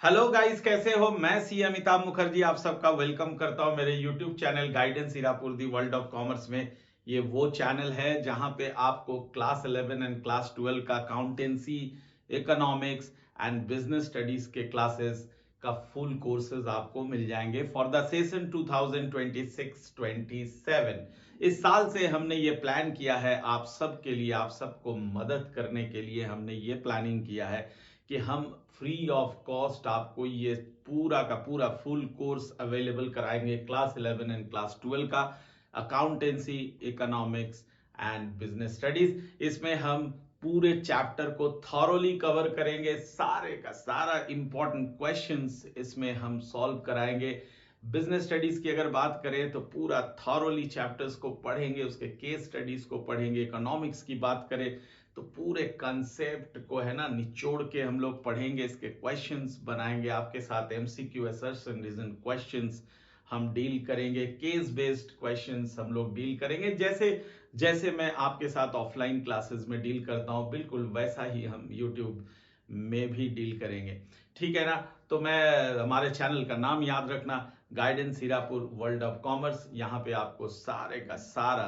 Hello guys, कैसे हो। मैं सी अमिताभ मुखर्जी आप सबका वेलकम करता हूं मेरे YouTube channel guidance Hirapur the world of commerce में। ये वो चैनल है जहां पे आपको क्लास 11 एंड क्लास 12 का accountancy, economics and business studies के क्लासेस का फुल कोर्सेज आपको मिल जाएंगे फॉर द सेशन 2026-27। इस साल से हमने ये प्लान किया है आप सबके लिए, आप सबको मदद करने के लिए हमने ये प्लानिंग किया है कि हम फ्री ऑफ कॉस्ट आपको ये पूरा का पूरा फुल कोर्स अवेलेबल कराएंगे क्लास 11 एंड क्लास 12 का accountancy, economics and business studies. इसमें हम पूरे चैप्टर को थॉरोली कवर करेंगे, सारे का सारा इंपॉर्टेंट क्वेश्चंस इसमें हम सॉल्व कराएंगे। बिजनेस स्टडीज की अगर बात करें तो पूरा थॉरोली चैप्टर्स को पढ़ेंगे, उसके केस स्टडीज को पढ़ेंगे। इकोनॉमिक्स की बात करें तो पूरे कंसेप्ट को है ना निचोड़ के हम लोग पढ़ेंगे, इसके क्वेश्चंस बनाएंगे आपके साथ, एमसीक्यू असर्शन रीजन क्वेश्चंस हम डील करेंगे, केस बेस्ड क्वेश्चंस हम लोग डील करेंगे। जैसे जैसे मैं आपके साथ ऑफलाइन क्लासेस में डील करता हूं बिल्कुल वैसा ही हम यूट्यूब में भी डील करेंगे, ठीक है ना। तो मैं हमारे चैनल का नाम याद रखना, guidance Hirapur world of commerce. यहाँ पे आपको सारे का सारा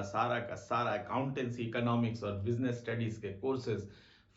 अकाउंटेंसी, इकोनॉमिक्स और बिजनेस स्टडीज के कोर्सेज,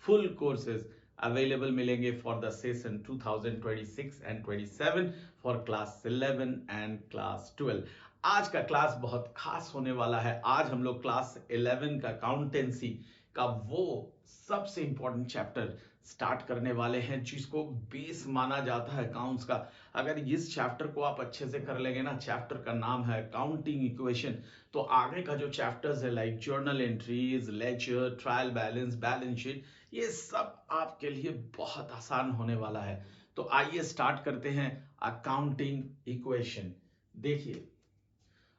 फुल कोर्सेज अवेलेबल मिलेंगे for the session 2026 and 27 for class 11 and class 12। आज का क्लास बहुत खास होने वाला है। आज हम लोग क्लास 11 का अकाउंटेंसी का वो सबसे इंपॉर्टेंट चैप्टर स्टार्ट करने वाले हैं जिसको बेस माना जाता है अकाउंट्स का। अगर इस चैप्टर को आप अच्छे से कर लेंगे ना, चैप्टर का नाम है अकाउंटिंग इक्वेशन, तो आगे का जो चैप्टर्स है like journal entries, ledger, trial balance, balance sheet, ये सब आपके लिए बहुत आसान होने वाला है। तो आइए स्टार्ट करते हैं अकाउंटिंग इक्वेशन। देखिए,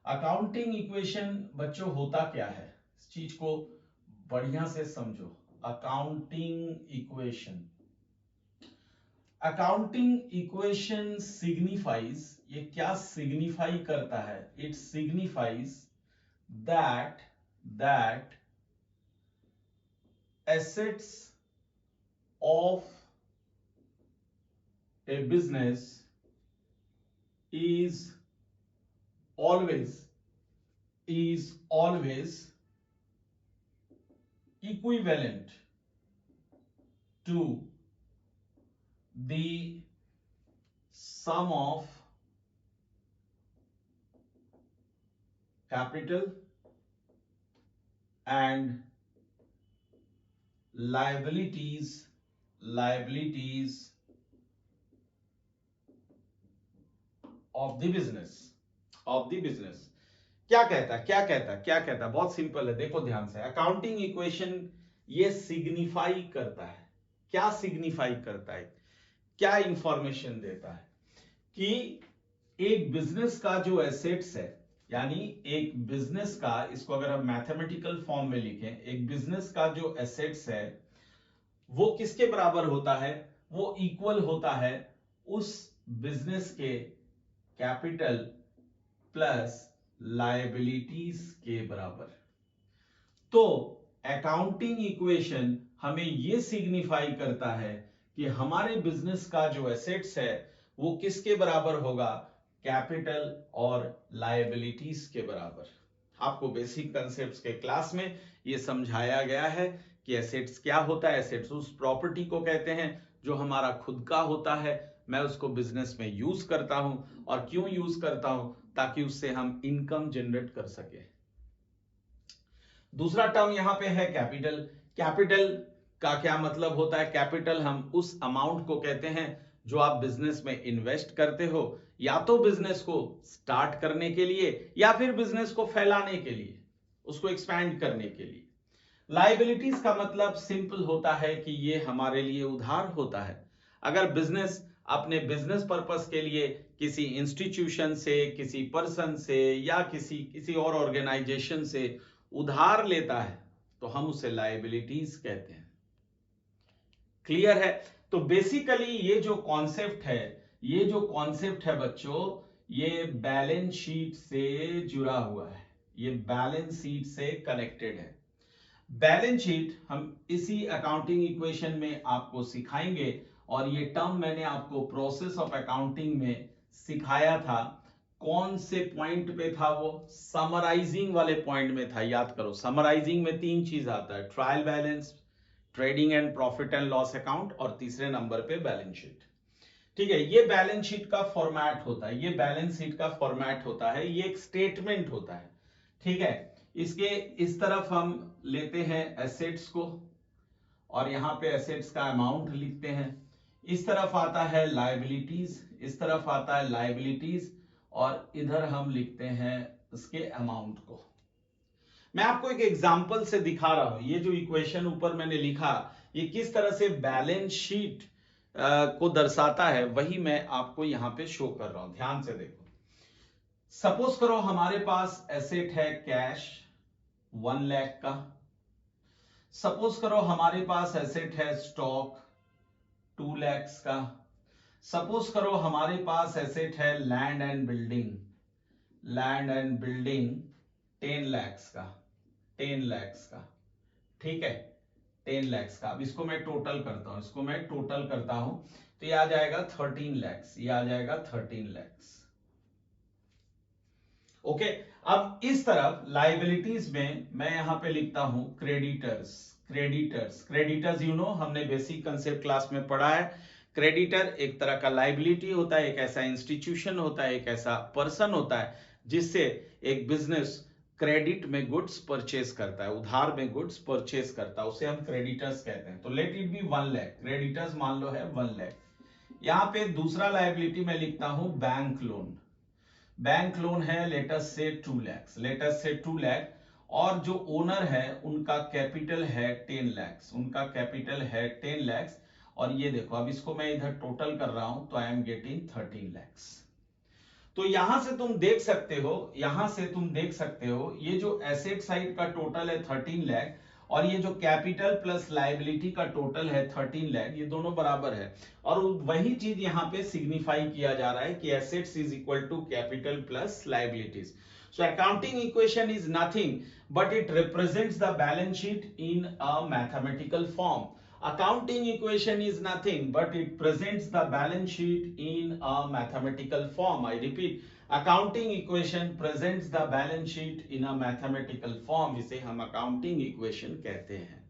अकाउंटिंग इक्वेशन बच्चों होता क्या है, इस चीज को बढ़िया से समझो। Accounting equation, accounting equation signifies, ये क्या सिग्निफाई करता है, it signifies that assets of A business is always equivalent to the sum of capital and liabilities of the business। क्या कहता है, बहुत सिंपल है, देखो ध्यान से। अकाउंटिंग इक्वेशन ये सिग्निफाई करता है, क्या सिग्निफाई करता है, क्या इंफॉर्मेशन देता है कि एक बिजनेस का जो एसेट्स है, यानी एक बिजनेस का, इसको अगर हम मैथमेटिकल फॉर्म में लिखें, एक बिजनेस का जो एसेट्स है वो किसके बराबर होता है, वो इक्वल होता है उस बिजनेस के कैपिटल प्लस लायबिलिटीज के बराबर। तो अकाउंटिंग इक्वेशन हमें यह सिग्निफाई करता है कि हमारे बिजनेस का जो एसेट्स है वो किसके बराबर होगा, कैपिटल और लायबिलिटीज के बराबर। आपको बेसिक कंसेप्ट्स के क्लास में ये समझाया गया है कि एसेट्स क्या होता है। एसेट्स उस प्रॉपर्टी को कहते हैं जो हमारा खुद का होता है, मैं उसको बिजनेस में यूज करता हूं, और क्यों यूज करता हूं, ताकि उससे हम इनकम जनरेट कर सके। दूसरा टर्म यहां पे है कैपिटल। कैपिटल का क्या मतलब होता है, कैपिटल हम उस अमाउंट को कहते हैं जो आप बिजनेस में इन्वेस्ट करते हो, या तो बिजनेस को स्टार्ट करने के लिए या फिर बिजनेस को फैलाने के लिए, उसको एक्सपैंड करने के लिए। लायबिलिटीज का मतलब सिंपल होता है कि ये हमारे लिए उधार होता है। अगर बिजनेस अपने बिजनेस पर्पस के लिए किसी इंस्टीट्यूशन से, किसी पर्सन से या किसी और ऑर्गेनाइजेशन से उधार लेता है तो हम उसे लायबिलिटीज कहते हैं। क्लियर है। तो बेसिकली ये जो कॉन्सेप्ट है बच्चों, ये बैलेंस शीट से जुड़ा हुआ है, ये बैलेंस शीट से कनेक्टेड है। बैलेंस शीट हम इसी अकाउंटिंग इक्वेशन में आपको सिखाएंगे, और ये टर्म मैंने आपको प्रोसेस ऑफ अकाउंटिंग में सिखाया था। कौन से पॉइंट पे था वो? समराइजिंग वाले पॉइंट में था। याद करो, समराइजिंग में 3 चीज आता है, trial balance, trading and profit and loss account, और तीसरे नंबर पे बैलेंस शीट। ठीक है, ये बैलेंस शीट का फॉर्मेट होता है, ये बैलेंस शीट का फॉर्मेट होता है, ये एक स्टेटमेंट होता है। ठीक है, इसके इस तरफ हम लेते हैं एसेट्स को, और यहां पे एसेट्स का अमाउंट लिखते हैं। इस तरफ आता है लायबिलिटीज, इस तरफ आता है लायबिलिटीज, और इधर हम लिखते हैं इसके अमाउंट को। मैं आपको एक एग्जांपल से दिखा रहा हूं, ये जो इक्वेशन ऊपर मैंने लिखा, ये किस तरह से बैलेंस शीट को दर्शाता है, वही मैं आपको यहां पे शो कर रहा हूं। ध्यान से देखो, सपोज करो हमारे पास एसेट है कैश 1 लाख का। सपोज करो हमारे पास एसेट है स्टॉक 2 लाख का। सपोज करो हमारे पास एसेट है land and building, land and building 10 lakh का, 10 लाख का। ठीक है, 10 लाख का। अब इसको मैं टोटल करता हूं, इसको मैं टोटल करता हूं, तो ये आ जाएगा 13 लाख, ये आ जाएगा 13 लाख। ओके, अब इस तरफ लाइबिलिटीज में मैं यहां पे लिखता हूं creditors, creditors, creditors you know, हमने बेसिक कंसेप्ट क्लास में पढ़ा है। क्रेडिटर एक तरह का लाइबिलिटी होता है, एक ऐसा इंस्टीट्यूशन होता है, एक ऐसा पर्सन होता है जिससे एक बिजनेस क्रेडिट में गुड्स परचेस करता है, उधार में गुड्स परचेस करता है, उसे हम क्रेडिटर्स कहते हैं। तो let it be 1 lakh, creditors मान लो है 1 लाख। यहां पे दूसरा लायबिलिटी मैं लिखता हूं बैंक लोन, बैंक लोन है let's say 2 lakh, let's say 2 lakh, और जो ओनर है उनका कैपिटल है 10 लाख, उनका कैपिटल है 10 लाख। और ये देखो, अब इसको मैं इधर टोटल कर रहा हूं तो आई एम गेटिंग 13 लाख। तो यहां से तुम देख सकते हो, यहां से तुम देख सकते हो, ये जो एसेट साइड का टोटल है 13 लाख, और ये जो कैपिटल प्लस लायबिलिटी का टोटल है 13 लाख, ये दोनों बराबर है। और वही चीज यहां पे सिग्निफाई किया जा रहा है कि assets is equal to capital plus liabilities. So accounting equation is nothing but it represents the balance sheet in a mathematical form. Accounting equation is nothing but it presents the balance sheet in a mathematical form. I repeat, accounting equation presents the balance sheet in a mathematical form. इसे हम accounting equation कहते हैं।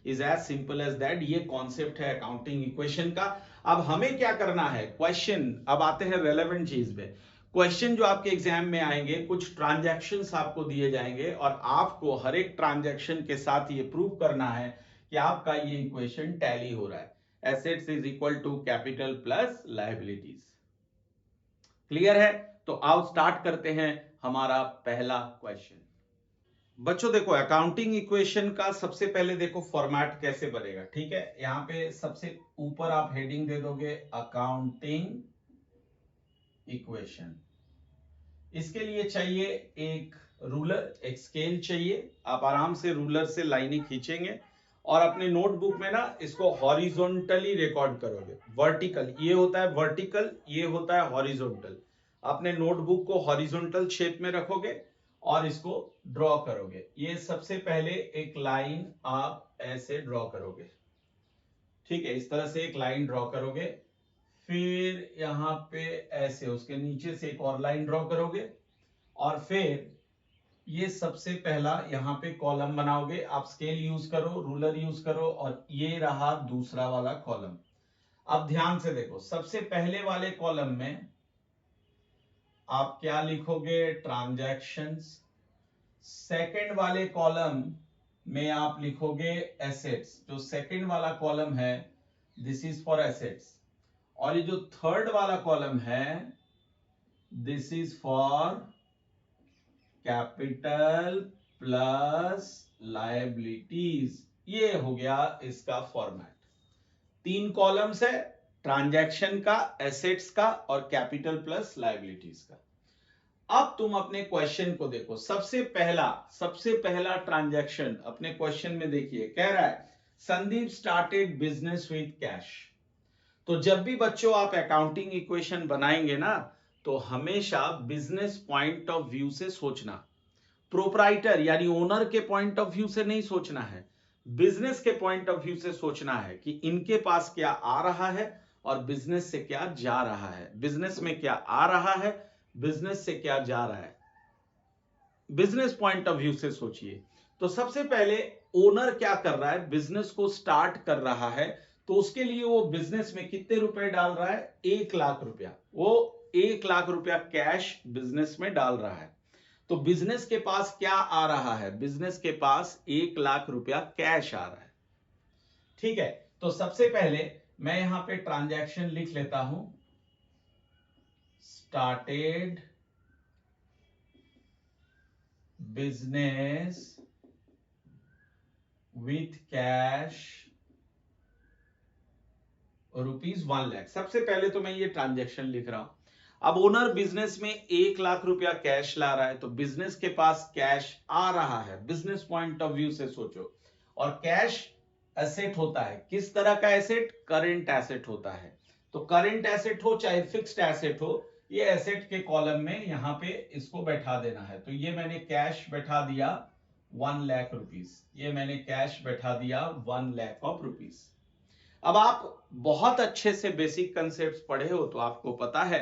Is as simple as that. ये concept है accounting equation का। अब हमें क्या करना है, क्वेश्चन, अब आते हैं रेलेवेंट चीज पे। क्वेश्चन जो आपके एग्जाम में आएंगे, कुछ ट्रांजैक्शंस आपको दिए जाएंगे और आपको हर एक ट्रांजैक्शन के साथ ये प्रूव करना है कि आपका ये इक्वेशन टैली हो रहा है। Assets is equal to capital plus liabilities. Clear है? तो आओ स्टार्ट करते हैं हमारा पहला क्वेश्चन। बच्चों देखो, अकाउंटिंग इक्वेशन का सबसे पहले देखो फॉर्मेट कैसे बनेगा। ठीक है, यहां पे सबसे ऊपर आप हेडिंग दे दोगे अकाउंटिंग इक्वेशन। इसके लिए चाहिए एक रूलर, एक स्केल चाहिए। आप आराम से रूलर से लाइनें खींचेंगे और अपने नोटबुक में ना इसको हॉरिजॉन्टली रिकॉर्ड करोगे। वर्टिकल ये होता है वर्टिकल, ये होता है हॉरिजॉन्टल। अपने नोटबुक को हॉरिजॉन्टल शेप में रखोगे और इसको ड्रॉ करोगे। ये सबसे पहले एक लाइन आप ऐसे ड्रॉ करोगे। ठीक है, इस तरह से एक लाइन ड्रॉ करोगे, फिर यहां पे ऐसे उसके नीचे से एक और लाइन ड्रॉ करोगे, और फिर ये सबसे पहला यहां पे कॉलम बनाओगे। आप स्केल यूज करो, रूलर यूज करो, और ये रहा दूसरा वाला कॉलम। अब ध्यान से देखो, सबसे पहले वाले कॉलम में आप क्या लिखोगे, ट्रांजैक्शंस। सेकंड वाले कॉलम में आप लिखोगे एसेट्स। जो सेकंड वाला कॉलम है दिस इज फॉर एसेट्स, और ये जो थर्ड वाला कॉलम है this is for capital plus liabilities. ये हो गया इसका फॉर्मेट। 3 कॉलम्स है, ट्रांजैक्शन का, एसेट्स का और कैपिटल प्लस लायबिलिटीज का। अब तुम अपने क्वेश्चन को देखो, सबसे पहला ट्रांजैक्शन अपने क्वेश्चन में देखिए, कह रहा है Sandeep started business with cash. तो जब भी बच्चों आप अकाउंटिंग इक्वेशन बनाएंगे ना, तो हमेशा बिजनेस पॉइंट ऑफ व्यू से सोचना, प्रोप्राइटर यानी ओनर के पॉइंट ऑफ व्यू से नहीं सोचना है। बिजनेस के पॉइंट ऑफ व्यू से सोचना है कि इनके पास क्या आ रहा है और बिजनेस से क्या जा रहा है, बिजनेस में क्या आ रहा है, बिजनेस से क्या जा रहा है, बिजनेस पॉइंट ऑफ व्यू से सोचिए। तो सबसे पहले ओनर क्या कर रहा है, बिजनेस को स्टार्ट कर रहा है, तो उसके लिए वो बिजनेस में कितने रुपए डाल रहा है, 1,00,000 रुपया। वो 1,00,000 रुपया कैश बिजनेस में डाल रहा है। तो बिजनेस के पास क्या आ रहा है, बिजनेस के पास 1,00,000 रुपया कैश आ रहा है। ठीक है, तो सबसे पहले मैं यहां पे ट्रांजैक्शन लिख लेता हूं, स्टार्टेड बिजनेस विथ कैश ₹1,00,000। सबसे पहले तो मैं ये ट्रांजैक्शन लिख रहा हूं। अब ओनर बिजनेस में 1,00,000 रुपया कैश ला रहा है, तो बिजनेस के पास कैश आ रहा है, बिजनेस पॉइंट ऑफ व्यू से सोचो। और कैश एसेट होता है, किस तरह का एसेट, करेंट एसेट होता है। तो करेंट एसेट हो चाहे फिक्स्ड एसेट हो, ये एसेट के कॉलम में यहां पे इसको बैठा देना है। तो ये मैंने कैश बैठा दिया 1,00,000 रुपीज, ये मैंने कैश बैठा दिया 1,00,000 रुपीज। अब आप बहुत अच्छे से बेसिक कंसेप्ट्स पढ़े हो तो आपको पता है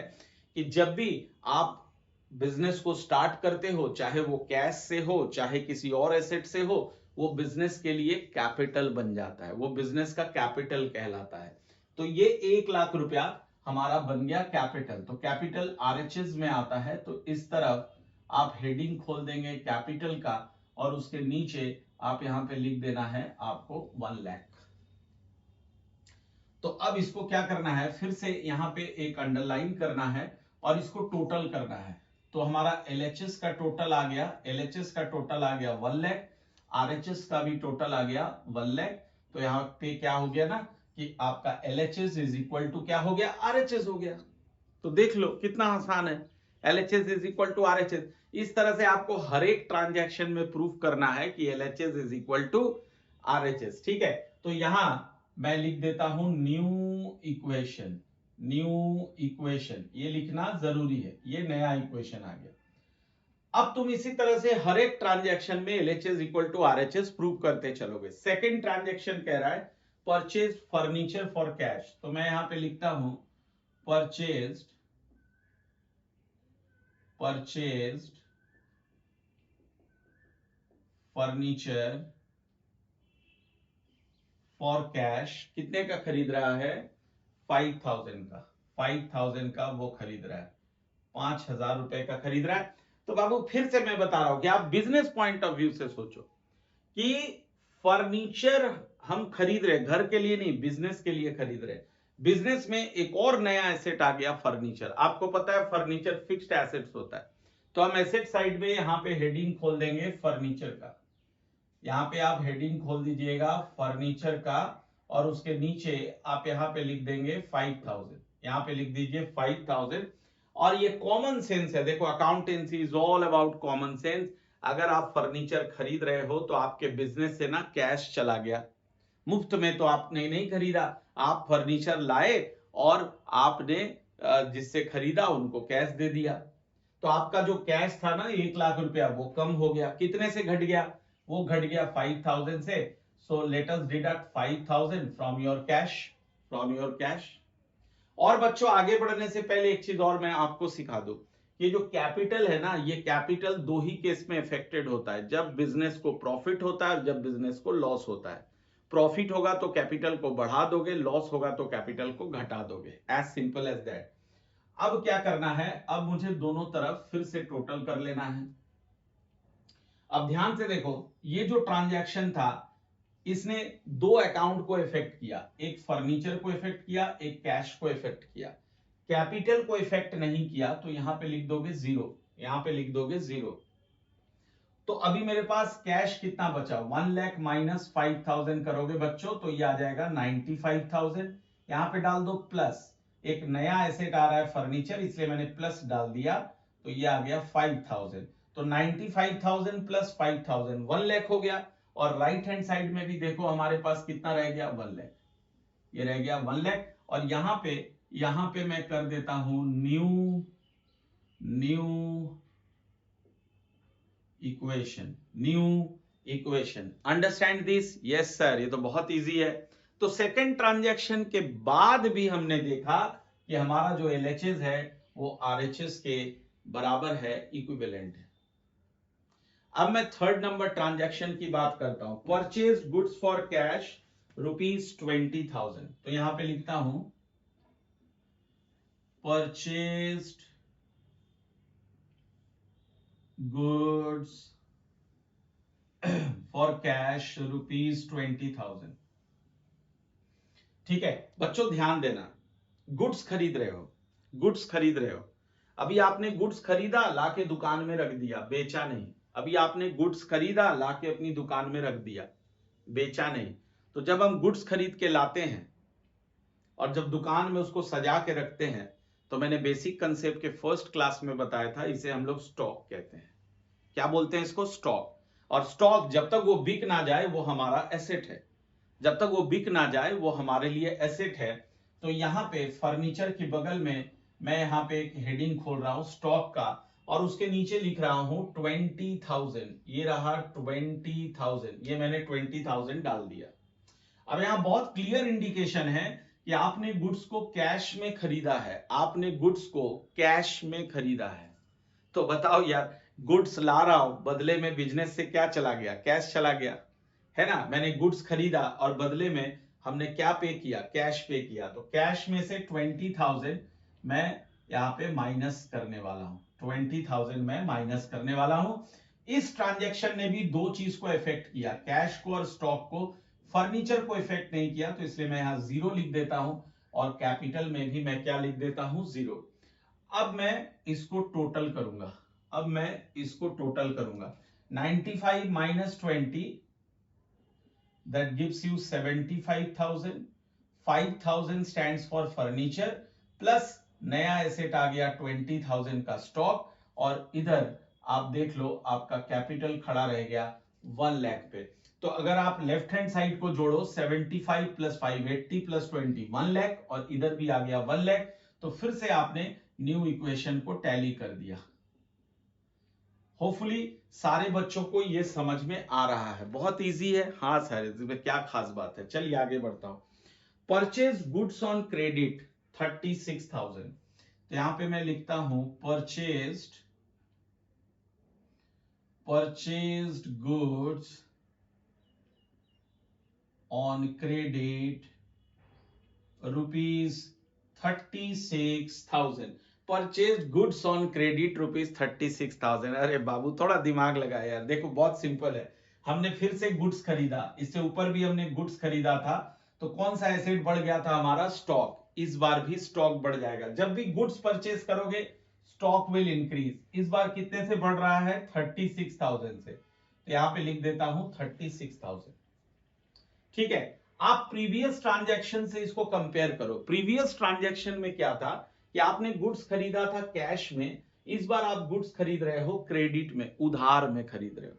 कि जब भी आप बिजनेस को स्टार्ट करते हो, चाहे वो कैश से हो चाहे किसी और एसेट से हो, वो बिजनेस के लिए कैपिटल बन जाता है, वो बिजनेस का कैपिटल कहलाता है। तो ये 1,00,000 रुपया हमारा बन गया कैपिटल। तो कैपिटल आरएचएस में आता है, तो इस तरफ आप हेडिंग खोल देंगे कैपिटल का, और उसके नीचे आप यहां पे लिख देना है आपको 1,00,000। तो अब इसको क्या करना है, फिर से यहां पे एक अंडरलाइन करना है और इसको टोटल करना है। तो हमारा एलएचएस का टोटल आ गया, एलएचएस का टोटल आ गया 1,00,000, आरएचएस का भी टोटल आ गया 1,00,000। तो यहां पे क्या हो गया ना कि आपका एलएचएस इज इक्वल टू क्या हो गया, आरएचएस हो गया। तो देख लो कितना आसान है, LHS is equal to RHS. इस तरह से आपको हर एक ट्रांजैक्शन में प्रूफ करना है कि LHS is equal to RHS. ठीक है, तो यहां मैं लिख देता हूं न्यू इक्वेशन, न्यू इक्वेशन ये लिखना जरूरी है, ये नया इक्वेशन आ गया। अब तुम इसी तरह से हर एक ट्रांजैक्शन में LHS equal to RHS prove करते चलोगे। सेकंड ट्रांजैक्शन कह रहा है परचेज फर्नीचर फॉर कैश, तो मैं यहां पे लिखता हूं परचेज्ड फर्नीचर फॉर कैश। कितने का खरीद रहा है, 5,000 का, 5,000 का वो खरीद रहा है, 5,000 रुपए का खरीद रहा है। तो बाबू फिर से मैं बता रहा हूं कि आप बिजनेस पॉइंट ऑफ व्यू से सोचो कि फर्नीचर हम खरीद रहे, घर के लिए नहीं बिजनेस के लिए खरीद रहे। बिजनेस में एक और नया एसेट आ गया फर्नीचर। आपको पता है फर्नीचर फिक्स्ड एसेट्स होता है, तो हम एसेट साइड में यहां पे हेडिंग खोल देंगे फर्नीचर का, यहां पे आप हेडिंग खोल दीजिएगा फर्नीचर का, और उसके नीचे आप यहां पे लिख देंगे 5,000, यहां पे लिख दीजिए 5,000। और ये कॉमन सेंस है, देखो accountancy is all about common sense. अगर आप फर्नीचर खरीद रहे हो तो आपके बिजनेस से ना कैश चला गया, मुफ्त में तो आपने नहीं खरीदा, आप फर्नीचर लाए और आपने जिससे खरीदा उनको कैश दे दिया। तो आपका जो कैश था ना 1,00,000 रुपया वो कम हो गया, कितने से घट गया, वो घट गया 5,000 से। So let us deduct 5,000 from your cash, from your cash. और बच्चों आगे बढ़ने से पहले एक चीज और मैं आपको सिखा दूं, ये जो कैपिटल है ना, ये कैपिटल दो ही केस में अफेक्टेड होता है, जब बिजनेस को प्रॉफिट होता है और जब बिजनेस को लॉस होता है। प्रॉफिट होगा तो कैपिटल को बढ़ा दोगे, लॉस होगा तो कैपिटल को घटा दोगे, एज सिंपल एज दैट। अब क्या करना है, अब मुझे दोनों तरफ फिर से टोटल कर लेना है। अब ध्यान से देखो, ये जो ट्रांजैक्शन था इसने दो अकाउंट को इफेक्ट किया, एक फर्नीचर को इफेक्ट किया, एक कैश को इफेक्ट किया। कैपिटल को इफेक्ट नहीं किया, तो यहां पे लिख दोगे 0, यहां पे लिख दोगे 0। तो अभी मेरे पास कैश कितना बचा, 1,00,000 माइनस 5,000 करोगे बच्चों तो ये आ जाएगा 95,000। यहां पे डाल दो प्लस, एक नया एसेट आ रहा है फर्नीचर, इसलिए मैंने प्लस डाल दिया, तो ये आ गया 5,000। तो 95,000 प्लस 5,000 1,00,000 हो गया। और राइट हैंड साइड में भी देखो हमारे पास कितना रह गया, 1,00,000, ये रह गया 1,00,000। और यहां पे मैं कर देता हूं new equation, new equation. Understand this? Yes sir, ये तो बहुत इजी है। तो सेकंड ट्रांजैक्शन के बाद भी हमने देखा कि हमारा जो LHS है वो RHS के बराबर है, इक्विवेलेंट है। अब मैं थर्ड नंबर ट्रांजैक्शन की बात करता हूं। Purchase goods for cash ₹20,000। तो यहां पे लिखता हूं परचेज्ड गुड्स फॉर कैश ₹20,000। ठीक है बच्चों, ध्यान देना, गुड्स खरीद रहे हो, गुड्स खरीद रहे हो। अभी आपने गुड्स खरीदा, लाके दुकान में रख दिया, बेचा नहीं। अभी आपने गुड्स खरीदा, लाके अपनी दुकान में रख दिया, बेचा नहीं। तो जब हम गुड्स खरीद के लाते हैं और जब दुकान में उसको सजा के रखते हैं, तो मैंने बेसिक कंसेप्ट के फर्स्ट क्लास में बताया था, इसे हम लोग स्टॉक कहते हैं। क्या बोलते हैं इसको? स्टॉक। और स्टॉक जब तक वो बिक ना जाए वो हमारा एसेट है, जब तक वो बिक ना जाए वो हमारे लिए एसेट है। तो यहाँ पे फर्नीचर के बगल में मैं यहाँ पे एक हेडिंग खोल रहा हूं स्टॉक का, और उसके नीचे लिख रहा हूं 20,000। ये रहा 20,000, ये मैंने 20,000 डाल दिया। अब यहाँ बहुत क्लियर इंडिकेशन है कि आपने गुड्स को कैश में खरीदा है, आपने गुड्स को कैश में खरीदा है। तो बताओ यार, गुड्स ला रहा हूं, बदले में बिजनेस से क्या चला गया? कैश चला गया, है ना। मैंने गुड्स खरीदा और बदले में हमने क्या पे किया? कैश पे किया। तो कैश में से 20,000 मैं यहाँ पे माइनस करने वाला हूं, 20,000 मैं माइनस करने वाला हूं। इस ट्रांजैक्शन ने भी दो चीज को इफेक्ट किया, कैश को और स्टॉक को। फर्नीचर को इफेक्ट नहीं किया, तो इसलिए मैं यहाँ 0 लिख देता हूं, और कैपिटल में भी मैं क्या लिख देता हूं? 0। अब मैं इसको टोटल करूंगा, अब मैं इसको टोटल करूंगा। 95 minus 20, that gives you 75,000. 5,000 stands for furniture, plus नया एसेट आ गया 20,000 का स्टॉक, और इधर आप देख लो आपका कैपिटल खड़ा रह गया 1 लाख पे। तो अगर आप लेफ्ट हैंड साइड को जोड़ो, 75 प्लस 5 80 प्लस 20 1 लाख, और इधर भी आ गया 1 लाख। तो फिर से आपने न्यू इक्वेशन को टैली कर दिया। होपफुली सारे बच्चों को ये समझ में आ रहा है, बहुत इजी है। हाँ सर, इसमें क्या खास बात है? चलिए आगे बढ़ता हूं। Purchase goods on credit 36,000। तो यहां पे मैं लिखता हूं purchased goods on credit ₹36,000। Purchase goods on credit ₹36,000। अरे बाबू थोड़ा दिमाग लगाया यार। देखो बहुत सिंपल है, हमने फिर से गुड्स खरीदा, इससे ऊपर भी हमने गुड्स खरीदा था। तो कौन सा एसेट बढ़ गया था? हमारा स्टॉक। इस बार भी स्टॉक बढ़ जाएगा। जब भी गुड्स परचेज करोगे स्टॉक विल इंक्रीज। इस बार कितने से बढ़ रहा है? 36,000 से। तो यहां पे लिख देता हूं 36,000। ठीक है, आप प्रीवियस ट्रांजैक्शन से इसको कंपेयर करो। प्रीवियस ट्रांजैक्शन में क्या था कि आपने गुड्स खरीदा था कैश में, इस बार आप गुड्स खरीद रहे हो क्रेडिट में, उधार में खरीद रहे हो।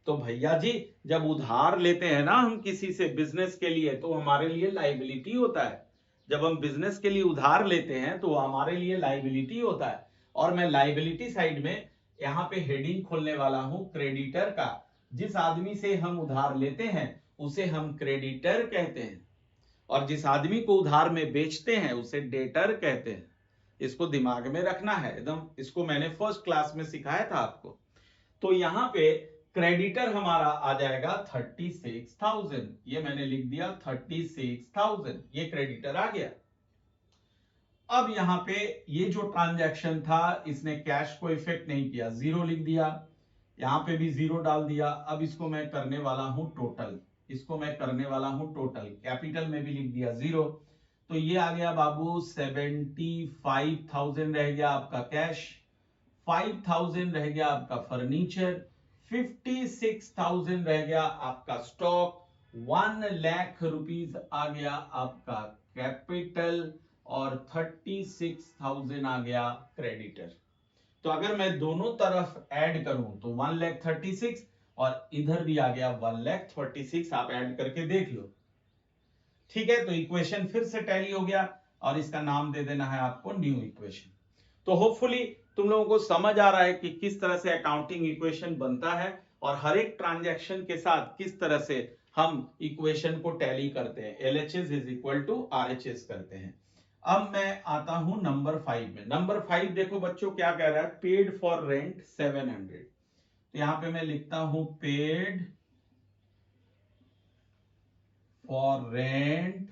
तो भैया जी, जब उधार लेते हैं ना हम किसी से बिजनेस के लिए, तो हमारे लिए लाइबिलिटी होता है। जब हम बिजनेस के लिए उधार लेते हैं तो हमारे लिए लाइबिलिटी होता है। और मैं लाइबिलिटी साइड में यहाँ पे हेडिंग खोलने वाला हूं क्रेडिटर का। जिस आदमी से हम उधार लेते हैं उसे हम क्रेडिटर कहते हैं, और जिस आदमी को उधार में बेचते हैं उसे डेटर कहते हैं। इसको दिमाग में रखना है एकदम, इसको मैंने फर्स्ट क्लास में सिखाया था आपको। तो यहां पे क्रेडिटर हमारा आ जाएगा 36,000। ये मैंने लिख दिया 36,000, ये क्रेडिटर आ गया। अब यहां पे ये जो ट्रांजैक्शन था इसने कैश को इफेक्ट नहीं किया, 0 लिख दिया। यहां पे भी 0 डाल दिया। अब इसको मैं करने वाला हूं टोटल, इसको मैं करने वाला हूं टोटल। कैपिटल में भी लिख दिया 0। तो ये आ गया बाबू 75,000 रह गया आपका कैश, 5,000 रह गया आपका फर्नीचर, 56,000 रह गया आपका स्टॉक, 1 लाख रुपीस आ गया आपका कैपिटल, और 36,000 आ गया क्रेडिटर। तो अगर मैं दोनों तरफ ऐड करूं तो 1,36,000, और इधर भी आ गया 1,36,000। आप ऐड करके देख लो। ठीक है, तो इक्वेशन फिर से टैली हो गया, और इसका नाम दे देना है आपको न्यू इक्वेशन। तो होपफुली तुम लोगों को समझ आ रहा है कि किस तरह से अकाउंटिंग इक्वेशन बनता है, और हर एक ट्रांजैक्शन के साथ किस तरह से हम इक्वेशन को टैली करते हैं, LHS is equal to RHS करते हैं। अब मैं आता हूं नंबर 5 में। नंबर 5 देखो बच्चों क्या कह रहा है, पेड फॉर रेंट 700। तो यहां पे मैं लिखता हूं पेड फॉर रेंट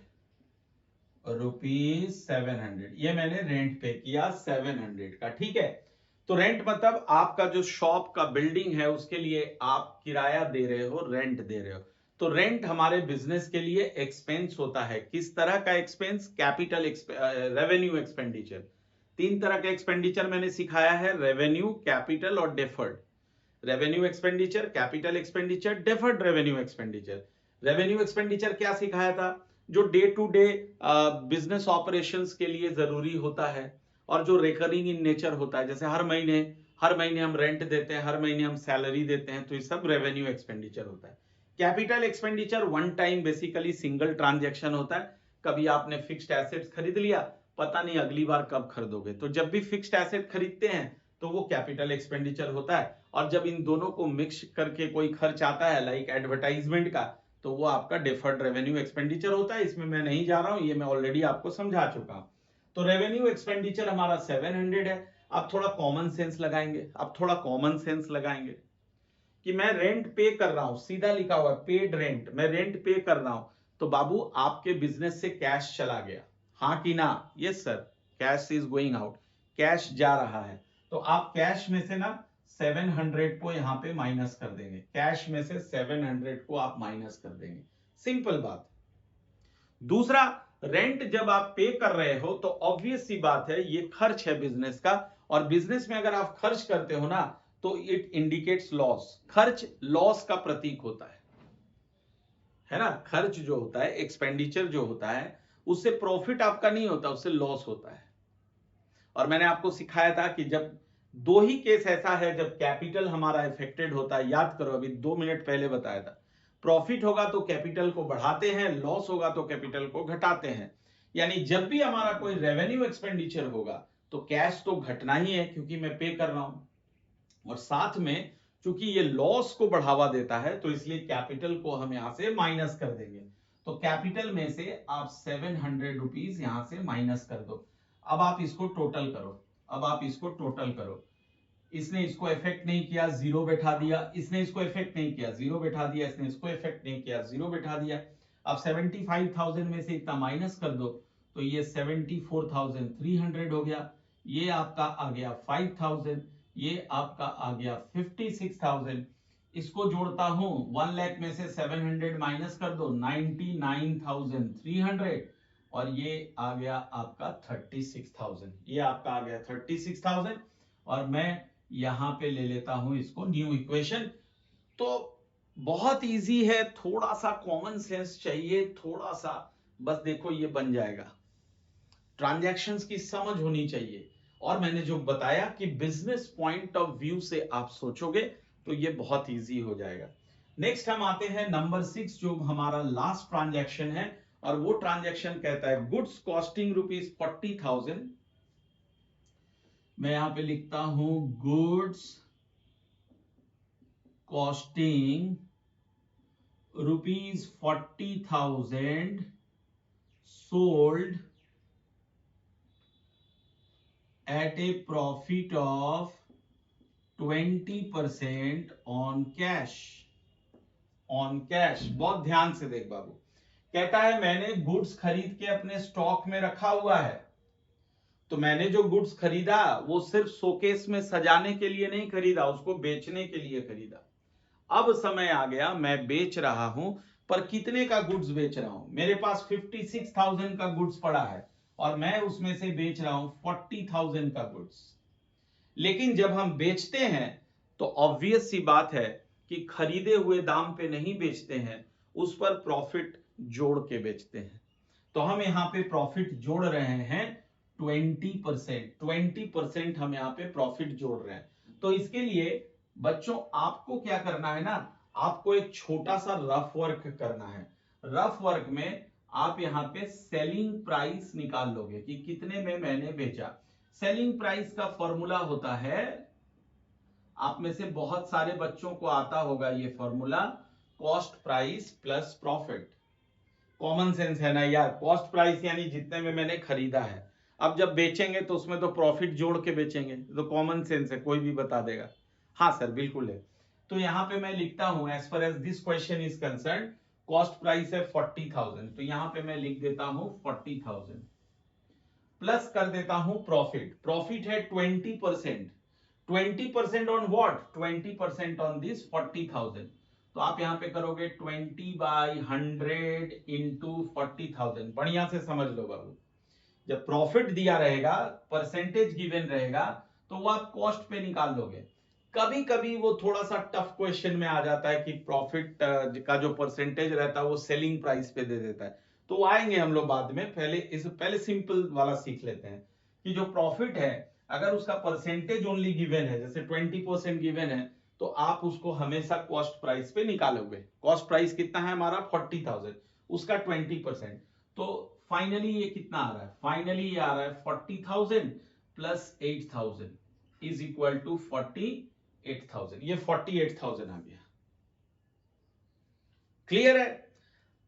₹700। ये मैंने रेंट पे किया 700 का, ठीक है। तो रेंट मतलब आपका जो शॉप का बिल्डिंग है उसके लिए आप किराया दे रहे हो, रेंट दे रहे हो। तो रेंट हमारे बिजनेस के लिए एक्सपेंस होता है। किस तरह का एक्सपेंस? Capital revenue expenditure. 3 तरह का एक्सपेंडिचर मैंने सिखाया है, रेवेन्यू, कैपिटल और deferred. Revenue expenditure, capital expenditure, deferred revenue expenditure. Revenue expenditure क्या सिखाया था? जो day to day business operations के लिए जरूरी होता है और जो रिकरिंग इन नेचर होता है, जैसे हर महीने हम रेंट देते हैं, हर महीने हम सैलरी देते हैं, तो ये सब रेवेन्यू एक्सपेंडिचर होता है। Capital expenditure one time basically single transaction होता है। कभी आपने फिक्स्ड एसेट्स खरीद लिया, पता नहीं अगली बार कब खरीदोगे, तो जब भी फिक्स्ड एसेट खरीदते हैं तो वो कैपिटल एक्सपेंडिचर होता है। और जब इन दोनों को मिक्स करके कोई खर्च आता है लाइक एडवर्टाइजमेंट का, तो वो आपका डिफर्ड रेवेन्यू एक्सपेंडिचर होता है। इसमें मैं नहीं जा रहा हूं, ये मैं ऑलरेडी आपको समझा चुका हूं। तो रेवेन्यू एक्सपेंडिचर हमारा 700 है। अब थोड़ा कॉमन सेंस लगाएंगे, कि मैं रेंट पे कर रहा हूं, सीधा लिखा हुआ है पेड रेंट, मैं रेंट पे कर रहा हूं। तो बाबू आपके बिजनेस से कैश चला गया, हाँ कि ना? Yes sir, cash is going out, cash जा रहा है। तो आप कैश में से ना 700 को यहां पे माइनस कर देंगे, कैश में से 700 को आप माइनस कर देंगे, सिंपल बात। दूसरा, रेंट जब आप पे कर रहे हो तो ऑब्वियस सी बात है ये खर्च है बिजनेस का, और बिजनेस में अगर आप खर्च करते हो ना तो इट इंडिकेट्स लॉस। खर्च लॉस का प्रतीक होता है ना? खर्च जो होता है, एक्सपेंडिचर जो होता है, उससे प्रॉफिट आपका नहीं होता, उससे लॉस होता है। और मैंने आपको सिखाया था कि जब दो ही केस ऐसा है जब कैपिटल हमारा इफेक्टेड होता है, याद करो अभी 2 मिनट पहले बताया था। प्रॉफिट होगा तो कैपिटल को बढ़ाते हैं, लॉस होगा तो कैपिटल को घटाते हैं। यानी जब भी हमारा कोई रेवेन्यू एक्सपेंडिचर होगा तो कैश तो घटना ही है क्योंकि मैं पे कर रहा हूं, और साथ में चूंकि ये लॉस को बढ़ावा देता है तो इसलिए कैपिटल को हम यहां से माइनस कर देंगे। तो कैपिटल में से आप 700 रुपीज यहां से माइनस कर दो। अब आप इसको टोटल करो। इसने इसको इफेक्ट नहीं किया, जीरो बैठा दिया, इसने इसको इफेक्ट नहीं किया, जीरो बैठा दिया, इसने इसको इफेक्ट नहीं किया, जीरो बैठा दिया। अब 75,000 में से इतना माइनस कर दो, तो ये 74,300 हो गया। ये आपका आ गया 5,000, ये आपका आ गया 56,000। इसको जोड़ता हूं, 1 लाख में से 700 माइनस कर दो, 99,300, और ये आ गया आपका 36,000। ये आपका आ गया 36,000, और मैं यहां पे ले लेता हूं इसको न्यू इक्वेशन। तो बहुत इजी है, थोड़ा सा कॉमन सेंस चाहिए, थोड़ा सा, बस देखो ये बन जाएगा। ट्रांजैक्शंस की समझ होनी चाहिए, और मैंने जो बताया कि बिजनेस पॉइंट ऑफ व्यू से आप सोचोगे तो ये बहुत इजी हो जाएगा। नेक्स्ट हम आते हैं नंबर 6, जो हमारा लास्ट ट्रांजैक्शन है, और वो ट्रांजैक्शन कहता है गुड्स कॉस्टिंग ₹40,000। मैं यहां पे लिखता हूं goods costing ₹40,000 sold at a profit of 20% on cash। बहुत ध्यान से देख बाबू, कहता है मैंने गुड्स खरीद के अपने स्टॉक में रखा हुआ है। तो मैंने जो गुड्स खरीदा वो सिर्फ शोकेस में सजाने के लिए नहीं खरीदा, उसको बेचने के लिए खरीदा। अब समय आ गया, मैं बेच रहा हूं, पर कितने का गुड्स बेच रहा हूं? मेरे पास 56,000 का गुड्स पड़ा है और मैं उसमें से बेच रहा हूं 40,000 का गुड्स। लेकिन जब हम बेचते हैं तो ऑब्वियस सी बात है कि खरीदे हुए दाम पे नहीं बेचते हैं, उस पर प्रॉफिट जोड़ के बेचते हैं। तो हम यहां पे प्रॉफिट जोड़ रहे हैं 20% हम यहां पे प्रॉफिट जोड़ रहे हैं। तो इसके लिए बच्चों आपको क्या करना है ना, आपको एक छोटा सा रफ वर्क करना है। रफ वर्क में आप यहां पे सेलिंग प्राइस निकाल लोगे कि कितने में मैंने बेचा। सेलिंग प्राइस का फॉर्मूला होता है आप में से बहुत सारे बच्चों को आता होगा ये formula, cost price plus profit. Common sense है ना यार, कॉस्ट प्राइस यानी जितने में मैंने खरीदा है, अब जब बेचेंगे तो उसमें तो प्रॉफिट जोड़ के बेचेंगे, तो कॉमन सेंस है, कोई भी बता देगा। हाँ सर बिल्कुल है। तो यहाँ पे मैं लिखता हूं as far as this question is concern, cost price है 40,000, तो यहाँ पे मैं लिख देता हूं 40,000 प्लस कर देता हूं प्रॉफिट। प्रॉफिट है 20%। 20% ऑन व्हाट? 20% on this 40,000। तो आप यहां पे करोगे 20/100 इंटू 40,000। बढ़िया से समझ लो बाबू, जब प्रॉफिट दिया रहेगा, परसेंटेज गिवन रहेगा, तो वो आप कॉस्ट पे निकाल दोगे। कभी कभी वो थोड़ा सा टफ क्वेश्चन में आ जाता है कि प्रॉफिट का जो परसेंटेज रहता है वो सेलिंग प्राइस पे दे देता है, तो आएंगे हम लोग बाद में। पहले सिंपल वाला सीख लेते हैं कि जो प्रॉफिट है अगर उसका परसेंटेज ओनली गिवन है, जैसे 20% गिवन है, तो आप उसको हमेशा कॉस्ट प्राइस पे निकालोगे। कॉस्ट प्राइस कितना है हमारा? 40,000, उसका 20%। तो फाइनली ये कितना आ रहा है? फाइनली ये आ रहा है 40,000 प्लस 8,000 इज इक्वल टू 48,000। ये 48,000 आ गया। क्लियर है?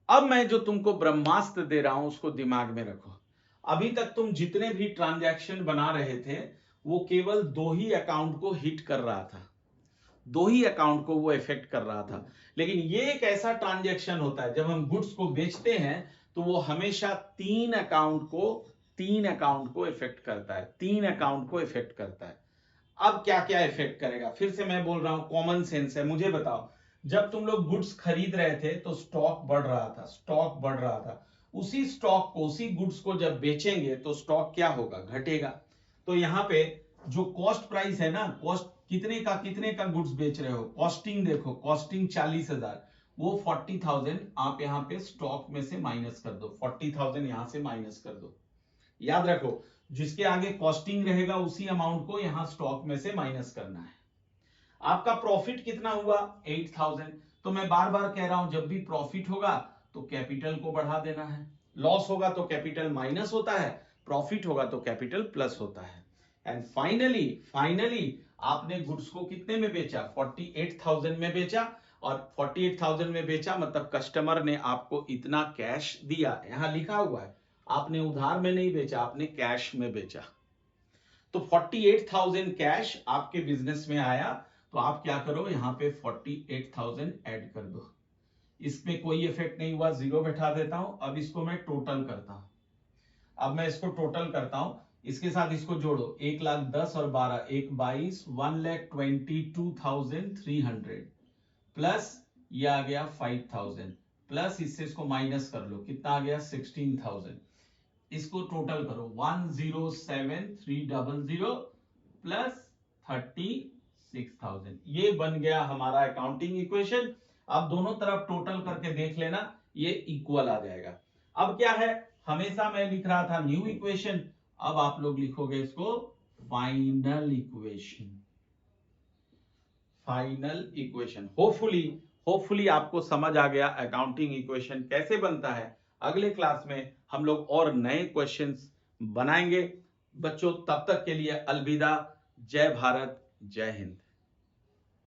अब मैं जो तुमको ब्रह्मास्त्र दे रहा हूं उसको दिमाग में रखो। अभी तक तुम जितने भी ट्रांजैक्शन बना रहे थे वो केवल दो ही अकाउंट को हिट कर रहा था, दो ही अकाउंट को वो इफेक्ट कर रहा था। लेकिन ये एक ऐसा ट्रांजैक्शन होता है जब हम गुड्स को बेचते हैं तो वो हमेशा तीन अकाउंट को इफेक्ट करता है, तीन अकाउंट को इफेक्ट करता है। अब क्या क्या इफेक्ट करेगा? फिर से मैं बोल रहा हूं, कॉमन सेंस है। मुझे बताओ, जब तुम लोग गुड्स खरीद रहे थे तो स्टॉक बढ़ रहा था, स्टॉक बढ़ रहा था। उसी स्टॉक को, उसी गुड्स को जब बेचेंगे तो स्टॉक क्या होगा? घटेगा। तो यहाँ पे जो कॉस्ट प्राइस है ना, कॉस्ट कितने का गुड्स बेच रहे हो, कॉस्टिंग देखो, कॉस्टिंग 40,000, वो 40,000 आप यहाँ पे स्टॉक में से माइनस कर दो, 40,000 यहां से माइनस कर दो। याद रखो, जिसके आगे कॉस्टिंग रहेगा उसी अमाउंट को यहां स्टॉक में से माइनस करना है। आपका प्रॉफिट कितना हुआ? 8,000। तो मैं बार बार कह रहा हूं, जब भी प्रॉफिट होगा तो कैपिटल को बढ़ा देना है, लॉस होगा तो कैपिटल माइनस होता है, प्रॉफिट होगा तो कैपिटल प्लस होता है। एंड फाइनली आपने गुड्स को कितने में बेचा? 48,000 में बेचा। और 48,000 में बेचा मतलब कस्टमर ने आपको इतना कैश दिया, यहां लिखा हुआ है, आपने उधार में नहीं बेचा, आपने कैश में बेचा। तो 48,000 कैश आपके बिजनेस में आया, तो आप क्या करो, यहां पे 48,000 ऐड कर दो। इसमें कोई इफेक्ट नहीं हुआ, जीरो बैठा देता हूं। अब इसको मैं टोटल करता हूं, अब मैं इसको टोटल करता हूं, इसके साथ इसको जोड़ो, 1,10,000 और 12, 1,22,000, 1,22,300 प्लस ये आ गया 5,000 प्लस इससे इसको माइनस कर लो, कितना आ गया? 16,000। इसको टोटल करो, 107,300 प्लस 36,000। ये बन गया हमारा अकाउंटिंग इक्वेशन। अब दोनों तरफ टोटल करके देख लेना, ये इक्वल आ जाएगा। अब क्या है, हमेशा मैं लिख रहा था न्यू इक्वेशन, अब आप लोग लिखोगे इसको final equation. Final equation. Hopefully आपको समझ आ गया अकाउंटिंग इक्वेशन कैसे बनता है। अगले क्लास में हम लोग और नए क्वेश्चंस बनाएंगे। बच्चों तब तक के लिए अलविदा। जय भारत, जय हिंद।